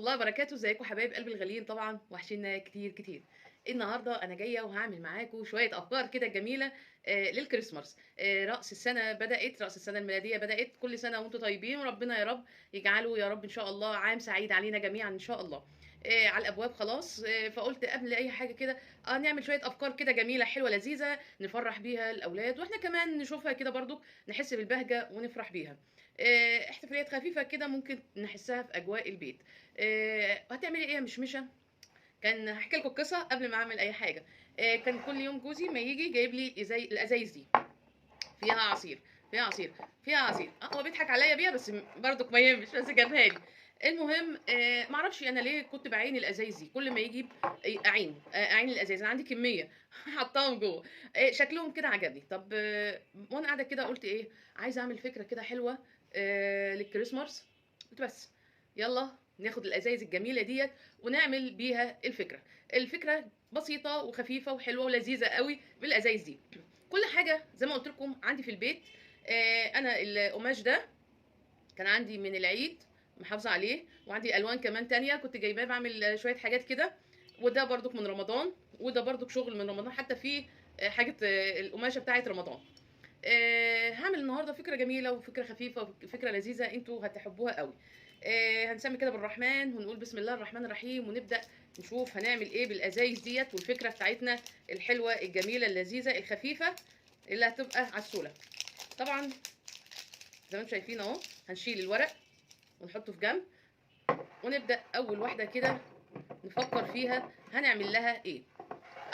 الله وبركاته. ازيكم حبايب قلبي الغاليين؟ طبعا وحشينا كتير كتير. النهارده انا جايه وهعمل معاكم شويه افكار كده جميله للكريسماس. راس السنه بدات، راس السنه الميلاديه بدات. كل سنه وانتم طيبين، وربنا يا رب يجعله يا رب ان شاء الله عام سعيد علينا جميعا ان شاء الله. على الابواب خلاص. فقلت قبل اي حاجه كده نعمل شويه افكار كده جميله حلوه لذيذه نفرح بيها الاولاد، واحنا كمان نشوفها كده برضو نحس بالبهجه ونفرح بيها. احتفاليات خفيفه كده ممكن نحسها في اجواء البيت. هتعملي ايه يا مشمشه؟ كان هحكي لكم قصه قبل ما اعمل اي حاجه. كان كل يوم جوزي ما يجي جايب لي زي الازايز دي فيها عصير، فيها عصير، فيها عصير. هو بيضحك عليا بيها بس برضك ما يهمش، بس جابها لي. المهم معرفش انا ليه كنت بعين الازايز دي كل ما يجيب. اعين الازايز، انا عندي كميه حطاهم جوه. شكلهم كده عجبني. طب وانا قاعده كده قلت ايه، عايزه اعمل فكره كده حلوه للكريسماس. قلت بس يلا ناخد الازايز الجميله ديت ونعمل بيها الفكره. الفكره بسيطه وخفيفه وحلوه ولذيذه قوي بالازايز دي. كل حاجه زي ما قلت لكم عندي في البيت. انا القماش ده كان عندي من العيد، محافظه عليه، وعندي الوان كمان تانية كنت جايباه بعمل شويه حاجات كده. وده برضك من رمضان، وده برضك شغل من رمضان، حتى في حاجه القماشه بتاعه رمضان. هعمل النهارده فكره جميله وفكره خفيفه وفكره لذيذه انتوا هتحبوها قوي. هنسمي كده بالرحمن ونقول بسم الله الرحمن الرحيم، ونبدا نشوف هنعمل ايه بالازايز ديت والفكره بتاعتنا الحلوه الجميله اللذيذه الخفيفه اللي هتبقى عسوله. طبعا زي ما انتم شايفين اهو، هنشيل الورق ونحطه في جنب، ونبدا اول واحده كده نفكر فيها هنعمل لها ايه.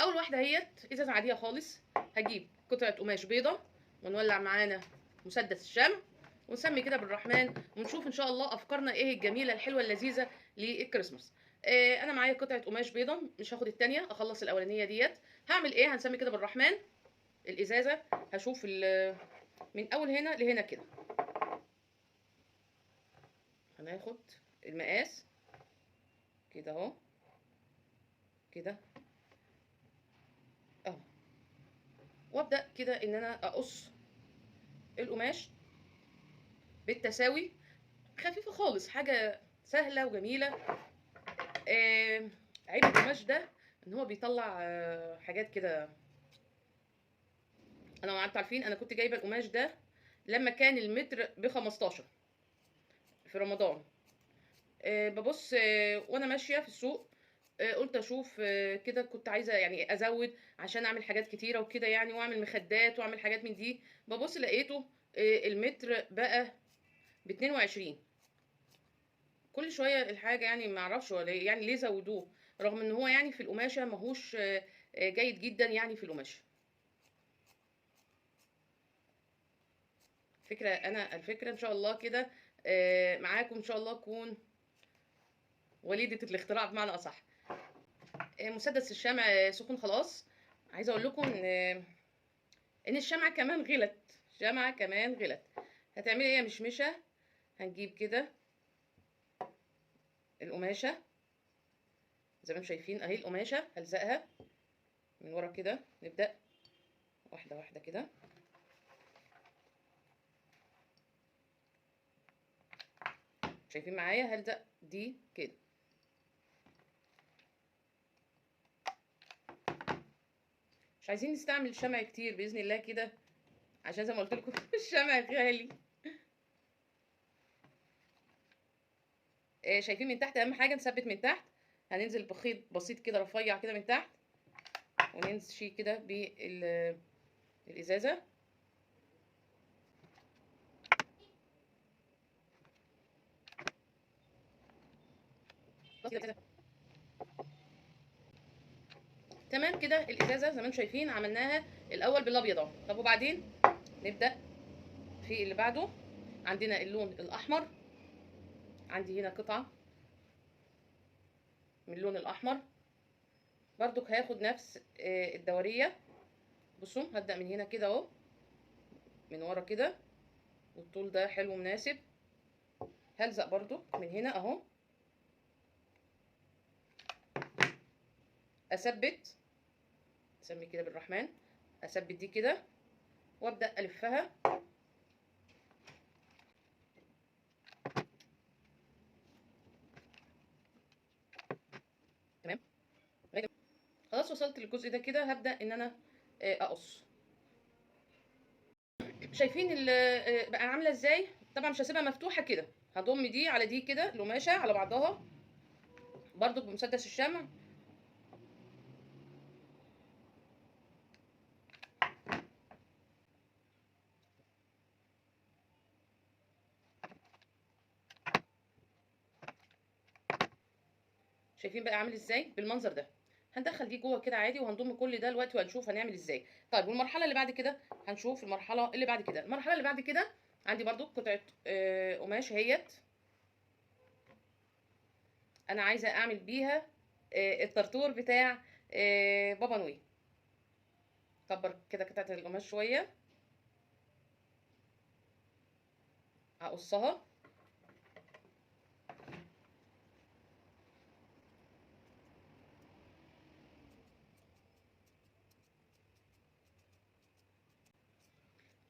اول واحده هي ازازه عاديه خالص. هجيب قطعه قماش بيضه ونولع معانا مسدس الشمع، ونسمي كده بالرحمن، ونشوف ان شاء الله افكارنا ايه الجميله الحلوه اللذيذه للكريسماس. انا معايا قطعه قماش بيضه، مش هاخد التانية، اخلص الاولانيه ديت. هعمل ايه؟ هنسمي كده بالرحمن. الازازه هشوف من اول هنا لهنا كده. هناخد المقاس كده اهو، كده اهو، وابدا كده ان انا اقص القماش بالتساوي، خفيفه خالص، حاجه سهله وجميله. عيب القماش ده ان هو بيطلع حاجات كده. انا ما انتوا عارفين انا كنت جايبه القماش ده لما كان المتر ب15 في رمضان. ببص وانا ماشيه في السوق. قلت اشوف كده، كنت عايزه يعني ازود عشان اعمل حاجات كتيره وكده يعني، واعمل مخدات واعمل حاجات من دي. ببص لقيته المتر بقى ب22. كل شويه الحاجه يعني ما اعرفش ولا يعني ليه زودوه، رغم ان هو يعني في القماشه ماهوش جيد جدا يعني في القماشه. فكره، انا الفكره ان شاء الله كده معاكم ان شاء الله اكون وليده الاختراع بمعنى اصح. مسدس الشمع سخن خلاص. عايزه اقول لكم ان الشمعة كمان غلت، الشمعة كمان غلت. هتعملي ايه يا مشمشة؟ هنجيب كده القماشة زي ما انتم شايفين اهي، القماشة هلزقها من ورا كده. نبدأ واحدة واحدة كده. شايفين معايا؟ هلزق دي كده. مش عايزين نستعمل الشمع كتير بإذن الله كده، عشان زي ما قلت لكم الشمع غالي. شايفين من تحت؟ اهم حاجة نثبت من تحت. هننزل بخيط بسيط كده رفيع كده من تحت، ونمشي كده بالإزازة. تمام كده. الازازه زي ما انتم شايفين عملناها الاول بالابيض اهو. طب وبعدين نبدا في اللي بعده. عندنا اللون الاحمر، عندي هنا قطعه من اللون الاحمر برضك. هاخد نفس الدوريه. بصوا هبدا من هنا كده اهو، من ورا كده، والطول ده حلو مناسب. هلزق برضو من هنا اهو، اثبت، اسمي كده بالرحمن، اثبت دي كده وابدا الفها. خلاص وصلت للجزء ده كده، هبدا ان انا اقص. شايفين بقى عامله ازاي؟ طبعا مش هسيبها مفتوحه كده، هضم دي على دي كده القماشه على بعضها برضو بمسدس الشمع. شايفين بقى عامل ازاي بالمنظر ده؟ هندخل دي جوه كده عادي، وهنضم كل ده دلوقتي وهنشوف هنعمل ازاي. طيب والمرحله اللي بعد كده هنشوف المرحله اللي بعد كده. المرحله اللي بعد كده عندي برضو قطعه قماش اهيت، انا عايزه اعمل بيها الطرطور بتاع بابا نويل. كبر كده قطعه القماش شويه، هقصها.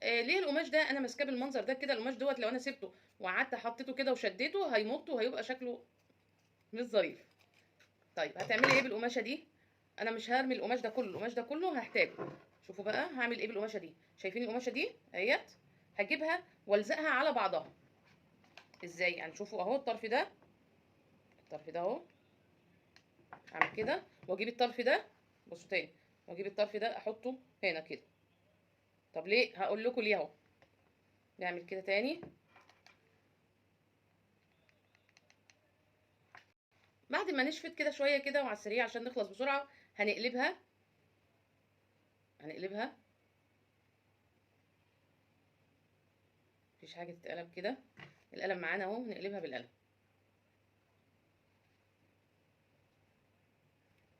ليه القماش ده انا ماسكاه بالمنظر ده كده؟ القماش دوت لو انا سبته وقعدت حطيته كده وشديته هيمط وهيبقى شكله مش ظريف. طيب هتعملي ايه بالقماشه دي؟ انا مش هرمي القماش ده كله، القماش ده كله هحتاجه. شوفوا بقى هعمل ايه بالقماشه دي. شايفين القماشه دي اهيت؟ هجيبها والزقها على بعضها. ازاي يعني؟ شوفوا اهو الطرف ده، الطرف ده اهو، اعمل كده واجيب الطرف ده، بصوا تاني، واجيب الطرف ده احطه هنا كده. طب ليه؟ هقول لكم ليه اهو. نعمل كده تاني. بعد ما نشفت كده شويه كده وعلى السريع عشان نخلص بسرعه، هنقلبها، هنقلبها، مفيش حاجه تتقلب كده، القلم معانا اهو، نقلبها بالقلم.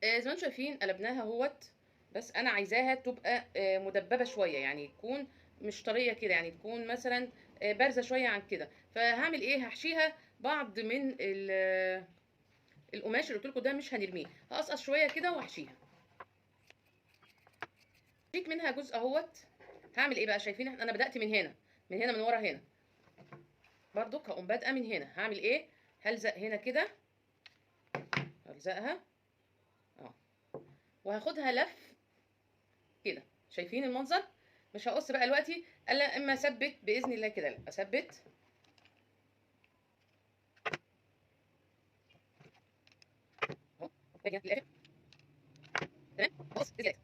زي ما انتم شايفين قلبناها اهوت، بس انا عايزاها تبقى مدببه شويه، يعني تكون مش طريه كده، يعني تكون مثلا بارزه شويه عن كده. فهعمل ايه؟ هحشيها بعض من القماش اللي قلت لكم ده مش هنرميه، هقصقص شويه كده واحشيها. شيك منها جزء اهوت. هعمل ايه بقى؟ شايفين انا بدات من هنا، من هنا من ورا هنا، برضو هقوم بادئه من هنا. هعمل ايه؟ هلزق هنا كده، هلزقها اه، وهاخدها لف كده. شايفين المنظر؟ مش هقص بقى دلوقتي الا اما اثبت باذن الله كده. لا اثبت اهو، باجي في الاخر تمام. خلاص ازاي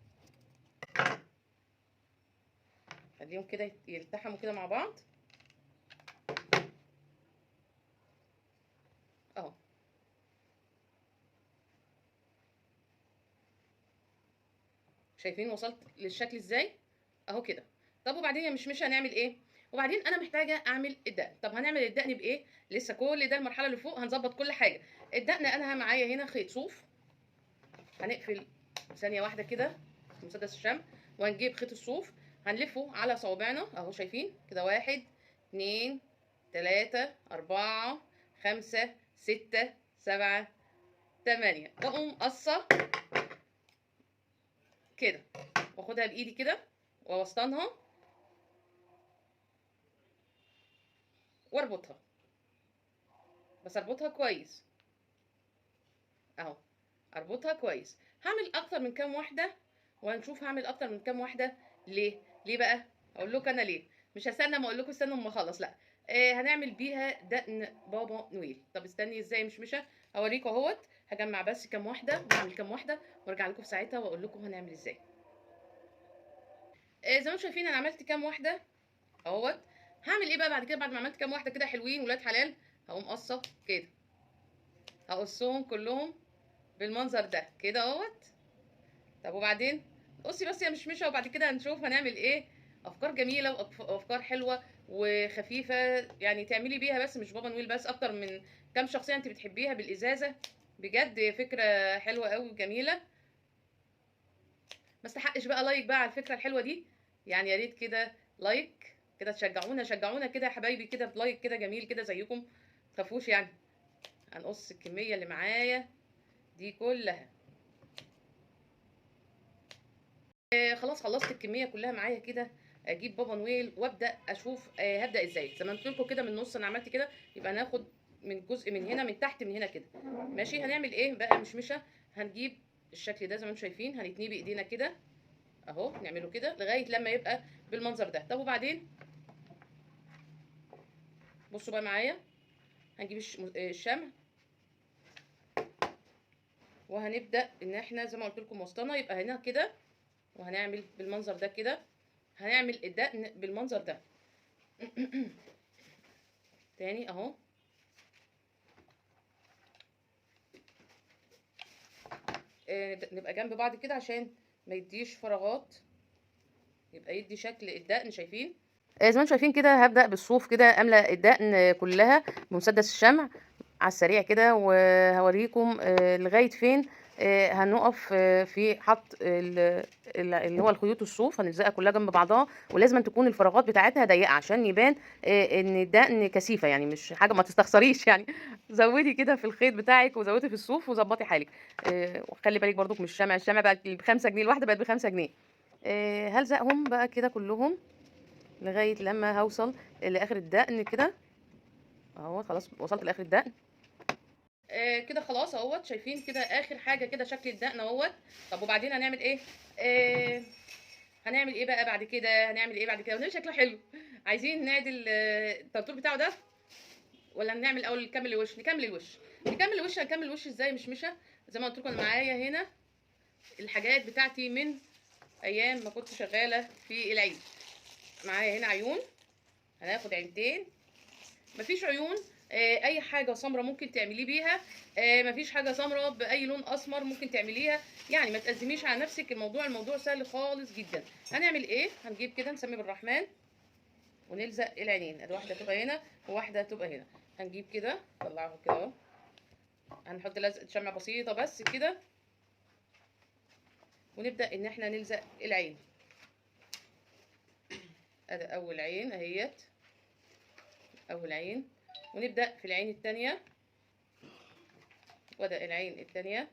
خليهم كده يلتحموا كده مع بعض اهو. شايفين وصلت للشكل ازاي؟ اهو كده. طب وبعدين يا مش هنعمل ايه؟ وبعدين انا محتاجه اعمل الدقن. طب هنعمل الدقن بايه؟ لسه كل ده المرحله اللي فوق، هنظبط كل حاجه. الدقن انا معايا هنا خيط صوف، هنقفل ثانيه واحده كده مسدس الشمع، وهنجيب خيط الصوف هنلفه على صوابعنا اهو. شايفين كده؟ 1 2 3 4 5 6 7 8، واقوم قصه كده، واخدها بايدي كده واوسطنها واربطها، بس اربطها كويس اهو، اربطها كويس. هعمل اكتر من كام واحده وهنشوف هعمل اكتر من كام واحده. ليه بقى؟ اقول لكم انا ليه. مش هستنى ما اقول لكم استنوا اما اخلص، لا. هنعمل بيها دقن بابا نويل. طب استني ازاي؟ مش هوريكم اهوت. هجمع بس كام واحده واعمل كام واحده وارجع لكم في ساعتها واقول لكم هنعمل ازاي. زي ما انتم شايفين انا عملت كام واحده اهوت. هعمل ايه بقى بعد كده؟ بعد ما عملت كام واحده كده حلوين ولاد حلال، هقوم قصه كده، هقصهم كلهم بالمنظر ده كده اهوت. طب وبعدين قصي بس يا مشمشه، وبعد كده هنشوف هنعمل ايه. افكار جميله وافكار حلوه وخفيفه، يعني تعملي بيها بس مش بابا نويل بس، اكتر من كام شخصيه انت بتحبيها بالازازه. بجد فكره حلوه قوي وجميله. ما استحقش بقى لايك بقى على الفكره الحلوه دي؟ يعني يا ريت كده لايك كده، تشجعونا شجعونا كده يا حبايبي كده بلايك كده جميل كده زيكم، تخافوش يعني. هنقص الكميه اللي معايا دي كلها. خلاص خلصت الكميه كلها معايا كده. اجيب بابا نويل وابدا اشوف هبدا ازاي. زي ما قلت لكم كده من النص انا عملت كده، يبقى ناخد من جزء من هنا من تحت من هنا كده. ماشي. هنعمل ايه بقى؟ مشمشه. هنجيب الشكل ده زي ما انتم شايفين. هنتنيه بايدينا كده اهو، نعمله كده لغايه لما يبقى بالمنظر ده. طب وبعدين بصوا بقى معايا، هنجيب الشمع، وهنبدا ان احنا زي ما قلت لكم وسطنا يبقى هنا كده، وهنعمل بالمنظر ده كده. هنعمل الدقن بالمنظر ده تاني اهو. نبقى جنب بعض كده عشان ما يديش فراغات، يبقى يدي شكل الدقن. شايفين زي ما انتم شايفين كده. هبدأ بالصوف كده املأ الدقن كلها بمسدس الشمع على السريع كده، وهوريكم لغاية فين هنقف في حط اللي هو الخيوط الصوف. هنلزقها كلها جنب بعضها، ولازم تكون الفراغات بتاعتها ضيقة عشان يبان ان الدقن كثيفة، يعني مش حاجة ما تستخسريش يعني. زودي كده في الخيط بتاعك، وزودي في الصوف، وظبطي حالك. وخلي بالك برضك من الشمع. الشمع بقت ب5 جنيه الواحدة، بقت ب5 جنيه. هلزقهم بقى كده كلهم لغاية لما هوصل لاخر الدقن كده اهو. خلاص وصلت لاخر الدقن كده خلاص اهوت. شايفين كده اخر حاجه كده شكل الدقن اهوت. طب وبعدين هنعمل ايه؟ هنعمل ايه بقى بعد كده؟ هنعمل ايه بعد كده ونلاقي شكله حلو؟ عايزين نعدل الترتور بتاعه ده، ولا نعمل الاول نكمل الوش؟ نكمل الوش. نكمل الوش. هنكمل الوش ازاي؟ مشمشه زي ما قلت لكم. انا معايا هنا الحاجات بتاعتي من ايام ما كنت شغاله في العيد. معايا هنا عيون، هناخد عينتين. مفيش عيون اي حاجه سمراء ممكن تعمليه بيها. مفيش حاجه سمراء باي لون اسمر ممكن تعمليها، يعني ما تأزميش على نفسك. الموضوع سهل خالص جدا. هنعمل ايه؟ هنجيب كده نسمي بالرحمن، ونلزق العينين. ادي واحده تبقى هنا وواحده تبقى هنا. هنجيب كده نطلعه كده اهو. هنحط لزقه شمع بسيطه بس كده، ونبدا ان احنا نلزق العين. ادي اول عين اهيت، اول عين. ونبدا في العين الثانيه، وده العين الثانيه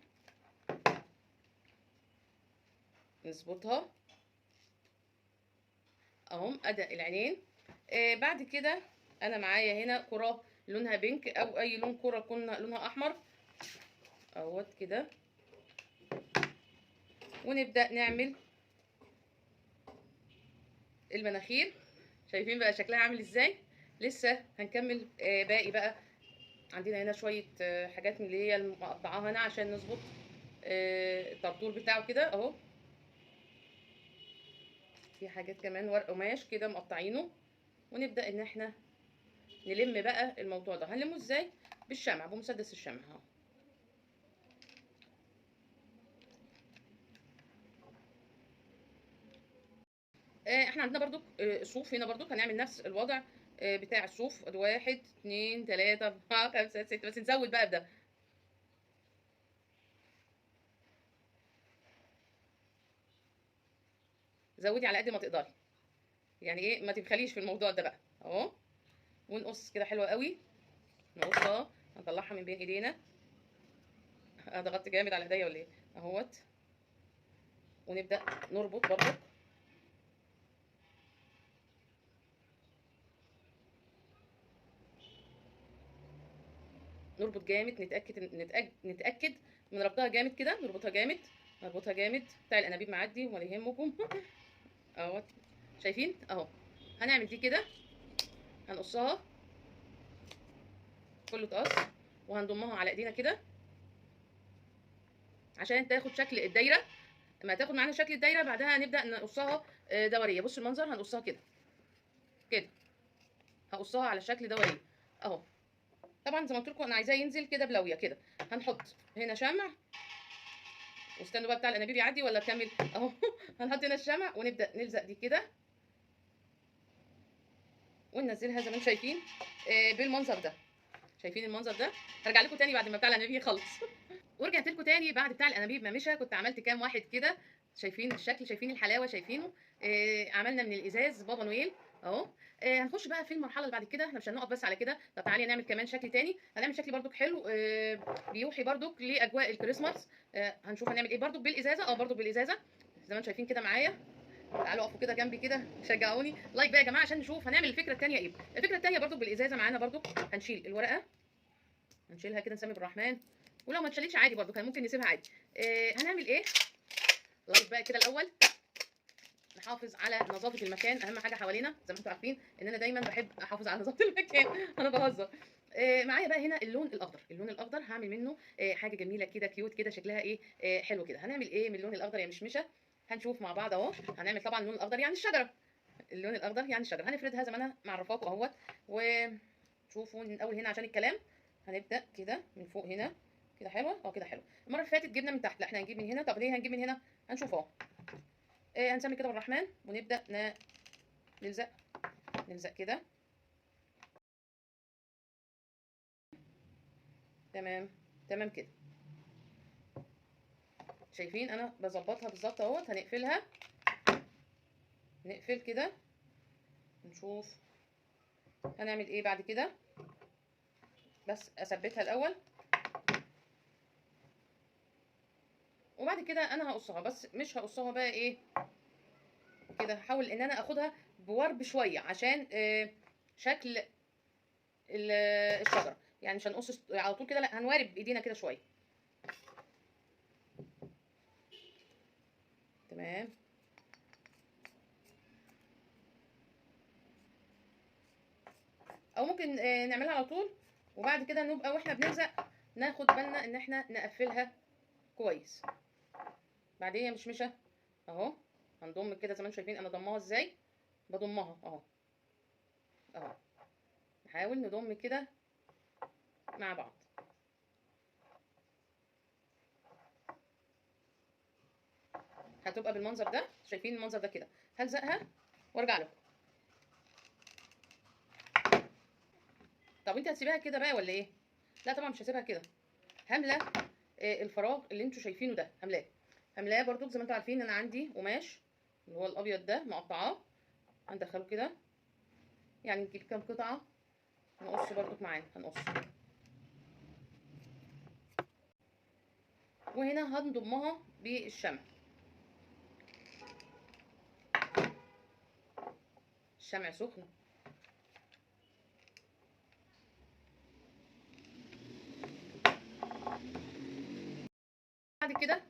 نظبطها اهو. ادي العينين. بعد كده انا معايا هنا كرة لونها بينك، او اي لون كرة يكون لونها احمر اهوت كده. ونبدأ نعمل المناخير. شايفين بقى شكلها عامل ازاي؟ لسه هنكمل باقي بقى. عندنا هنا شوية حاجات من اللي هي مقطعاها هنا عشان نظبط الطرطور بتاعه كده اهو. في حاجات كمان ورق قماش كده مقطعينه. ونبدأ ان احنا نلم بقى الموضوع ده. هنلمه ازاي؟ بالشمع، بمسدس الشمع اهو. احنا عندنا برضو الصوف هنا برضو هنعمل نفس الوضع بتاع الصوف. ادي 1 2 3 4 5 6، بس نزود بقى بده. زودي على قد ما تقدري، يعني ايه، ما تبخليش في الموضوع ده بقى اهو. ونقص كده حلوه قوي. نقصها، هنطلعها من بين ايدينا. ضغطت جامد على ايديا ولا ايه؟ اهوت. ونبدا نربط برضو، نربط جامد. نتاكد من ربطها جامد كده. نربطها جامد، نربطها جامد. بتاع الانابيب معدي ولا يهمكم اهوت. شايفين اهو. هنعمل دي كده، هنقصها كله تقص، وهنضمها على ايدينا كده عشان تاخد شكل الدايره. لما تاخد معانا شكل الدايره بعدها هنبدا نقصها دوريه. بصوا المنظر، هنقصها كده كده. هقصها على شكل دوريه اهو. طبعا زي ما قلت لكم انا عايزاه ينزل كده بلويه كده. هنحط هنا شمع، واستنوا بقى بتاع الانابيب يعدي ولا اكمل اهو. هنحط هنا الشمع، ونبدا نلزق دي كده، وننزلها زي ما انتم شايفين بالمنظر ده. شايفين المنظر ده؟ هرجع لكم تاني بعد ما بتاع الانابيب يخلص. ورجعت لكم تاني بعد بتاع الانابيب ما مشى. كنت عملت كام واحد كده. شايفين الشكل؟ شايفين الحلاوه؟ شايفينه؟ عملنا من الازاز بابا نويل اهو. هنخش بقى في المرحله اللي بعد كده. احنا مش هنقف بس على كده. طب تعالي نعمل كمان شكل تاني. هنعمل شكل برضك حلو بيوحي برضك لاجواء الكريسماس. هنشوف هنعمل ايه برضك بالازازه. برضك بالازازه زي ما انتم شايفين كده معايا. تعالوا اقفوا كده جنبي كده، شجعوني لايك بقى يا جماعه عشان نشوف هنعمل الفكره الثانيه ايه. الفكره الثانيه برضو بالازازه معانا برضو. هنشيل الورقه، هنشيلها كده نسمي بالرحمن. ولو ما اتشالتش عادي برده كان ممكن نسيبها عادي. هنعمل ايه؟ لايك بقى كده الاول، نحافظ على نظافه المكان، اهم حاجه حوالينا زي ما انتم عارفين ان انا دايما بحب احافظ على نظافه المكان. انا بهزر. معايا بقى هنا اللون الاخضر. اللون الاخضر هعمل منه حاجه جميله كده، كيوت كده، شكلها ايه، حلو كده. هنعمل ايه من اللون الاخضر يا مشمشه؟ هنشوف مع بعض اهو. هنعمل طبعا اللون الاخضر يعني الشجره. اللون الاخضر يعني الشجره. هنفردها زي ما انا معرفاكم اهوت. وشوفوا من اول هنا عشان الكلام. هنبدا كده من فوق هنا كده. حلوه كده حلو. المره اللي فاتت جبنا من تحت، لا احنا هنجيب من هنا. طب ليه هنجيب من هنا؟ هنشوف اهو. هنسمي كده بالرحمن ونبدا نلزق. نلزق كده. تمام. تمام كده. شايفين انا بظبطها بالظبط اهوت. هنقفلها. نقفل كده. نشوف هنعمل ايه بعد كده. بس اثبتها الاول وبعد كده انا هقصها. بس مش هقصها بقى ايه كده. هحاول ان انا اخدها بورب شويه عشان شكل الشجره. يعني مش هنقص على طول كده، لا هنوارب بايدينا كده شويه. تمام. او ممكن نعملها على طول وبعد كده نبقى واحنا بنلزق ناخد بالنا ان احنا نقفلها كويس. بعدين يا مشمشه اهو هنضم كده زي ما انتم شايفين انا ضمها ازاي. بضمها اهو. اهو نحاول نضم كده مع بعض. هتبقى بالمنظر ده. شايفين المنظر ده كده. هلزقها وارجع لكم. طب انت هتسيبيها كده بقى ولا ايه؟ لا طبعا مش هسيبها كده. هملى الفراغ اللي انتوا شايفينه ده. هملاه برضو زي ما انتوا عارفين. انا عندي قماش اللي هو الابيض ده مقطعاه. هندخله كده. يعني نجيب كام قطعه. نقص برضو معانا. هنقص وهنا هنضمها بالشمع. الشمع سخن.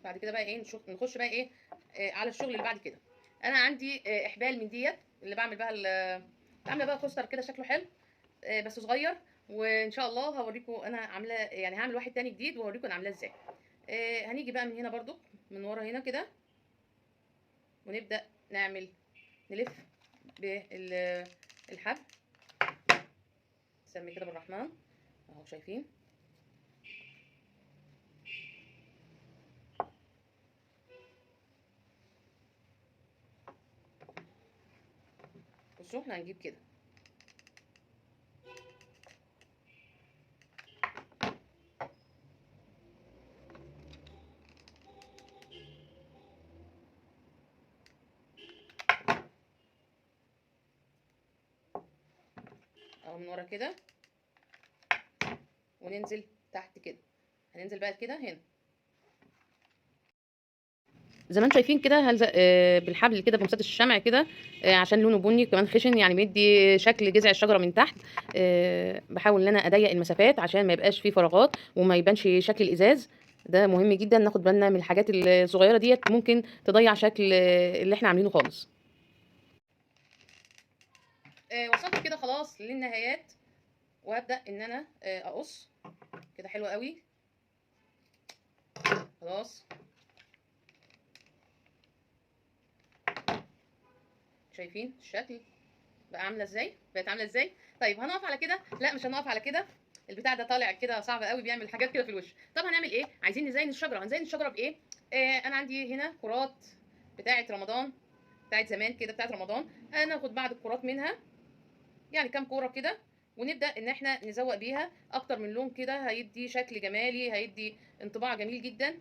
بعد كده بقى ايه نخش بقى ايه على الشغل اللي بعد كده. انا عندي احبال من ديت اللي بعمل بقى عامله بقى كوستر كده شكله حلو بس صغير. وان شاء الله هوريكم انا عامله، يعني هعمل واحد تاني جديد وهوريكم انا عاملاه ازاي. هنيجي بقى من هنا برضو من ورا هنا كده ونبدا نلف بالحبل. نسمي كده بالرحمن اهو. شايفين بصوا احنا هنجيب كده اهو من ورا كده وننزل تحت كده. هننزل بقى كده هنا زي ما انتم شايفين كده. هلزق بالحبل كده بمسدس الشمع كده عشان لونه بني كمان خشن، يعني بيدي شكل جذع الشجره من تحت. بحاول ان انا اضيق المسافات عشان ما يبقاش فيه فراغات وما يبانش شكل الازاز. ده مهم جدا ناخد بالنا من الحاجات الصغيره ديت، ممكن تضيع شكل اللي احنا عاملينه خالص. وصلت كده خلاص للنهايات وهبدا ان انا اقص كده. حلو قوي. خلاص شايفين الشكل بقى عامله ازاي، بقت عامله ازاي. طيب هنقف على كده؟ لا مش هنقف على كده. البتاع ده طالع كده صعب قوي، بيعمل حاجات كده في الوش. طب هنعمل ايه؟ عايزين نزين الشجره. هنزين الشجره بايه؟ انا عندي هنا كرات بتاعه رمضان، بتاعه زمان كده، بتاعه رمضان. هناخد بعض الكرات منها يعني كام كوره كده ونبدا ان احنا نزوق بيها اكتر من لون كده. هيدي شكل جمالي، هيدي انطباع جميل جدا،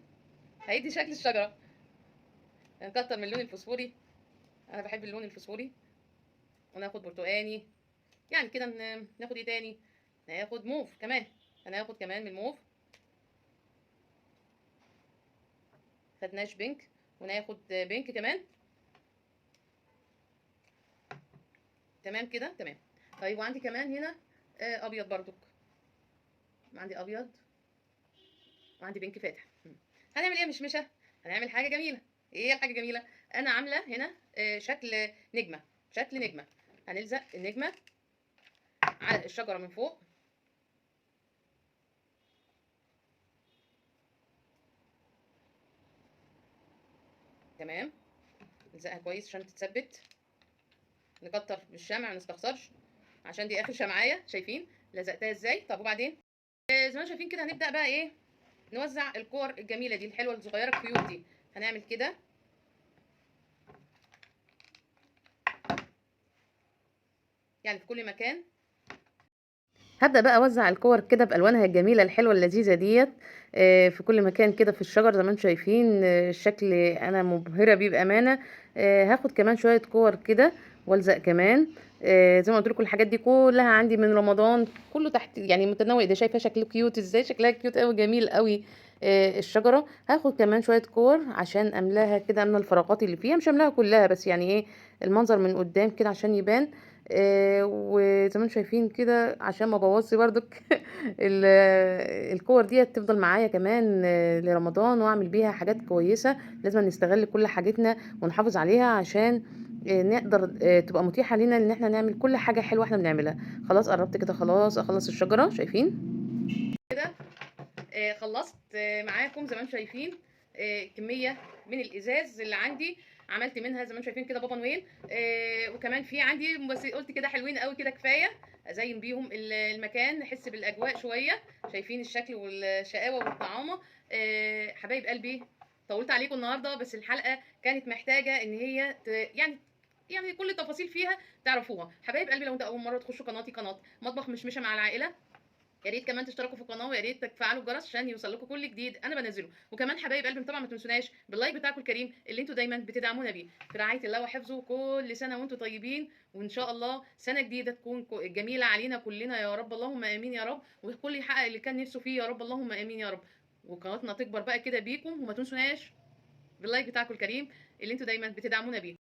هيدي شكل الشجره. هنكتر من اللون الفوسفوري. انا بحب اللون الفوسفوري. وناخد برتقاني يعني كده. ناخد ايه تاني؟ ناخد موف كمان. هناخد كمان من الموف. خدناش بينك وناخد بينك كمان. تمام كده تمام. طيب وعندي كمان هنا ابيض برضك. عندي ابيض وعندي بينك فاتح. هنعمل ايه يا مشمشه؟ هنعمل حاجه جميله. ايه هي الحاجه الجميله؟ انا عامله هنا شكل نجمه. شكل نجمه. هنلزق النجمه على الشجره من فوق. تمام. نلزقها كويس عشان تتثبت. نكتر بالشمع، ما نستخسرش، عشان دي اخر شمعايه. شايفين لزقتها ازاي؟ طب وبعدين زي ما شايفين كده هنبدا بقى ايه، نوزع الكور الجميله دي الحلوه الصغيره الكيوت دي. هنعمل كده يعني في كل مكان. هبدأ بقى أوزع الكور كده بألوانها الجميلة الحلوة اللذيذة ديت في كل مكان كده في الشجر زي ما انتم شايفين. الشكل أنا مبهرة بيه بأمانة. هاخد كمان شوية كور كده والزق كمان. زي ما قلت لكم الحاجات دي كلها عندي من رمضان، كله تحت يعني متنوع. ده شايفه شكله كيوت ازاي، شكلها كيوت قوي جميل قوي. الشجره هاخد كمان شويه كور عشان املاها كده، املى الفراغات اللي فيها، مش املاها كلها بس يعني ايه المنظر من قدام كده عشان يبان. وزي ما انتم شايفين كده عشان ما بوظش برضك الكور دي تفضل معايا كمان لرمضان، واعمل بيها حاجات كويسه. لازم نستغل كل حاجتنا ونحافظ عليها عشان نقدر تبقى متيحه لنا ان احنا نعمل كل حاجه حلوه احنا بنعملها. خلاص قربت كده، خلاص اخلص الشجره. شايفين كده خلصت معاكم زي ما انتم شايفين كميه من الازاز اللي عندي. عملت منها زي ما انتم شايفين كده بابا نويل. وكمان في عندي، بس قلت كده حلوين قوي كده كفايه ازين بيهم المكان، نحس بالاجواء شويه. شايفين الشكل والشقاوه والطعامه. حبايب قلبي طولت عليكم النهارده، بس الحلقه كانت محتاجه ان هي يعني كل التفاصيل فيها تعرفوها. حبايب قلبي لو انت اول مره تخشوا قناتي، قناه مطبخ مشمشه مع العائله، يا ريت كمان تشتركوا في القناه، ويا ريت تفعلوا الجرس عشان يوصل لكم كل جديد انا بنزله. وكمان حبايب قلبي طبعا ما تنسوناش باللايك بتاعكم الكريم اللي انتوا دايما بتدعمونا بيه. في رعايه الله وحفظه، كل سنه وانتم طيبين، وان شاء الله سنه جديده تكون جميله علينا كلنا يا رب، اللهم امين يا رب، والكل يحقق اللي كان نفسه فيه يا رب، اللهم امين يا رب. وقناتنا تكبر بقى كده بيكم، وما تنسوناش باللايك بتاعكم الكريم اللي انتوا دايما بتدعمونا بيه.